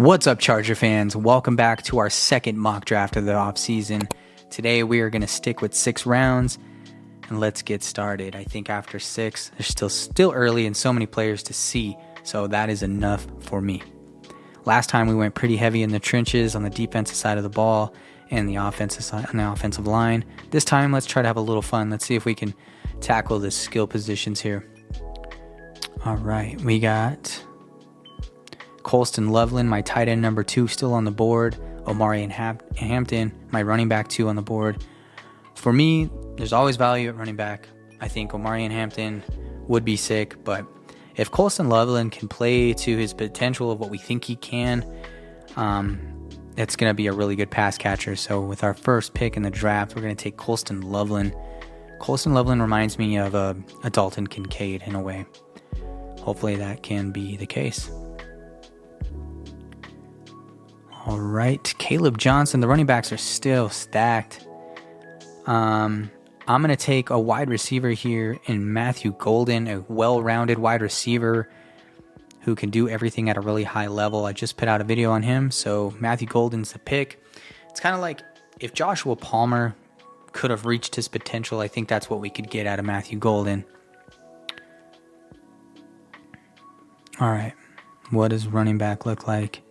What's up, Charger fans? Welcome back to our second mock draft of the offseason. Today we are going to stick with 6 rounds, and let's get started. I think after 6, there's still early and so many players to see, so that is enough for me. Last time we went pretty heavy in the trenches on the defensive side of the ball and the offensive side on the offensive line. This time, let's try to have a little fun. Let's see if we can tackle the skill positions here. All right, we got Colston Loveland, my tight end number 2, still on the board. Omari and Hampton, my running back 2 on the board. For me, there's always value at running back. I think Omari and Hampton would be sick, but if Colston Loveland can play to his potential of what we think he can, it's going to be a really good pass catcher. So with our first pick in the draft, we're going to take Colston Loveland. Colston Loveland reminds me of a Dalton Kincaid in a way. Hopefully that can be the case. All right, Caleb Johnson. The running backs are still stacked. I'm going to take a wide receiver here in Matthew Golden, a well-rounded wide receiver who can do everything at a really high level. I just put out a video on him, so Matthew Golden's the pick. It's kind of like if Joshua Palmer could have reached his potential, I think that's what we could get out of Matthew Golden. All right, what does running back look like?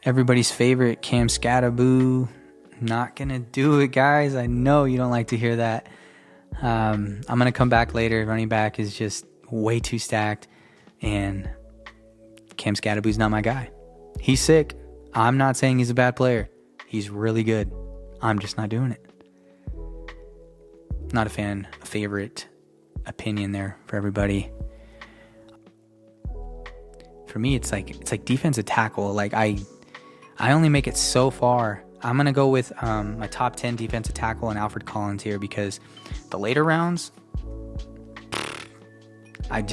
Everybody's favorite, Cam Scatterboo. Not going to do it, guys. I know you don't like to hear that. I'm going to come back later. Running back is just way too stacked. And Cam Scatterboo's not my guy. He's sick. I'm not saying he's a bad player. He's really good. I'm just not doing it. Not a favorite opinion there for everybody. For me, it's like defensive tackle. Like I only make it so far. I'm going to go with my top 10 defensive tackle and Alfred Collins here because the later rounds, I'm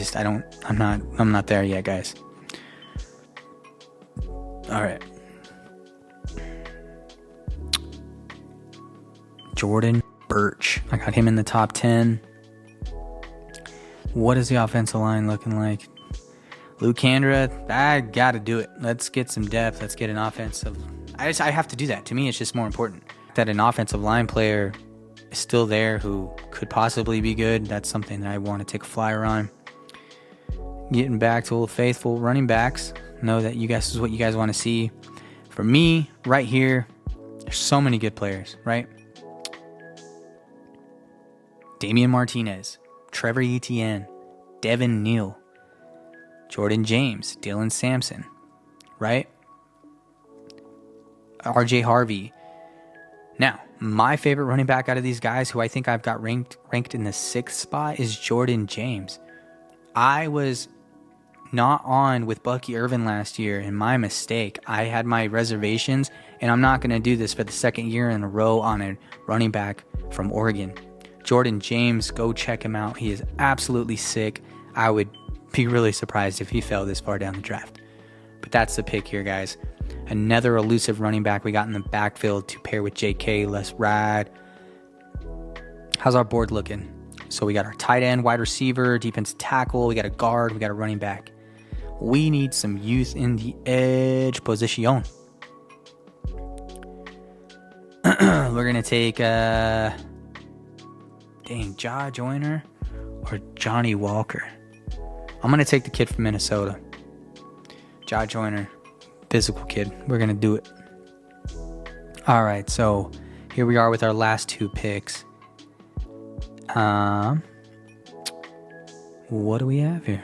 not there yet, guys. All right. Jordan Birch. I got him in the top 10. What is the offensive line looking like? Luke Kandra, I got to do it. Let's get some depth. Let's get an offensive. I have to do that. To me, it's just more important that an offensive line player is still there who could possibly be good. That's something that I want to take a flyer on. Getting back to old faithful running backs. Know that you guys is what you guys want to see. For me, right here, there's so many good players, right? Damian Martinez, Trevor Etienne, Devin Neal, Jordan James, Dylan Sampson, right? RJ Harvey. Now, my favorite running back out of these guys who I think I've got ranked in the 6th spot is Jordan James. I was not on with Bucky Irvin last year, and my mistake. I had my reservations, and I'm not going to do this for the second year in a row on a running back from Oregon. Jordan James, go check him out. He is absolutely sick. I would be really surprised if he fell this far down the draft. But that's the pick here, guys. Another elusive running back we got in the backfield to pair with JK. Let's ride. How's our board looking? So we got our tight end, wide receiver, defensive tackle. We got a guard. We got a running back. We need some youth in the edge position. We're going to take Ja Joyner or Johnny Walker. I'm going to take the kid from Minnesota. Ja Joyner. Physical kid. We're going to do it. All right. So here we are with our last 2 picks. What do we have here?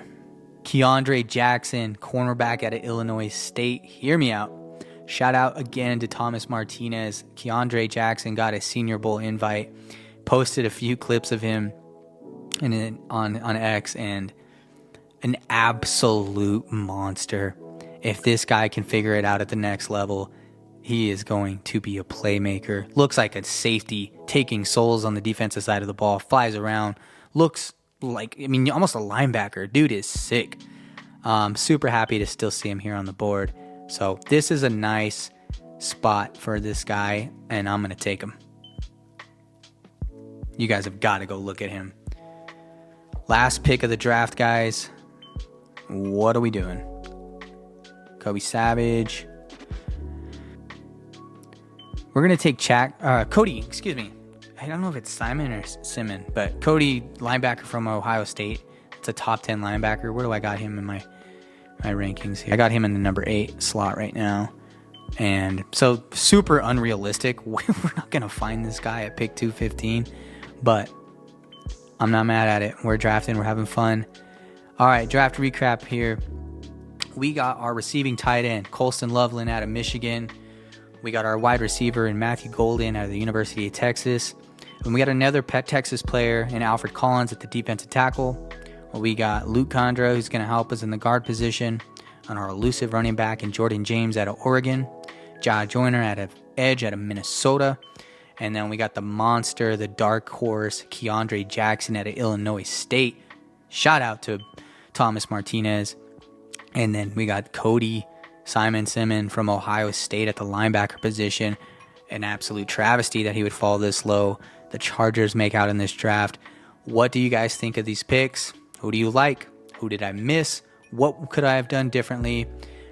Keandre Jackson, cornerback out of Illinois State. Hear me out. Shout out again to Thomas Martinez. Keandre Jackson got a Senior Bowl invite. Posted a few clips of him on X, and an absolute monster. If this guy can figure it out at the next level, he is going to be a playmaker. Looks like a safety, taking souls on the defensive side of the ball, flies around, looks like, almost a linebacker. Dude is sick. Super happy to still see him here on the board. So this is a nice spot for this guy, and I'm going to take him. You guys have got to go look at him. Last pick of the draft, guys. What are we doing? Kobe Savage. We're going to take Cody, excuse me. I don't know if it's Simon or Simon, but Cody, linebacker from Ohio State. It's a top 10 linebacker. Where do I got him in my rankings here? I got him in the number 8 slot right now. And so super unrealistic. We're not going to find this guy at pick 215, but I'm not mad at it. We're drafting. We're having fun. All right, draft recap here. We got our receiving tight end, Colston Loveland out of Michigan. We got our wide receiver in Matthew Golden out of the University of Texas. And we got another Texas player in Alfred Collins at the defensive tackle. We got Luke Condra, who's going to help us in the guard position. On our elusive running back, and Jordan James out of Oregon. Ja Joyner out of edge out of Minnesota. And then we got the monster, the dark horse, Keandre Jackson out of Illinois State. Shout out to Thomas Martinez. And then we got Cody Simon from Ohio State at the linebacker position. An absolute travesty that he would fall this low. The Chargers make out in this draft. What do you guys think of these picks? Who do you like? Who did I miss? What could I have done differently?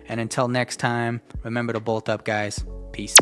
And until next time, remember to bolt up, guys. Peace.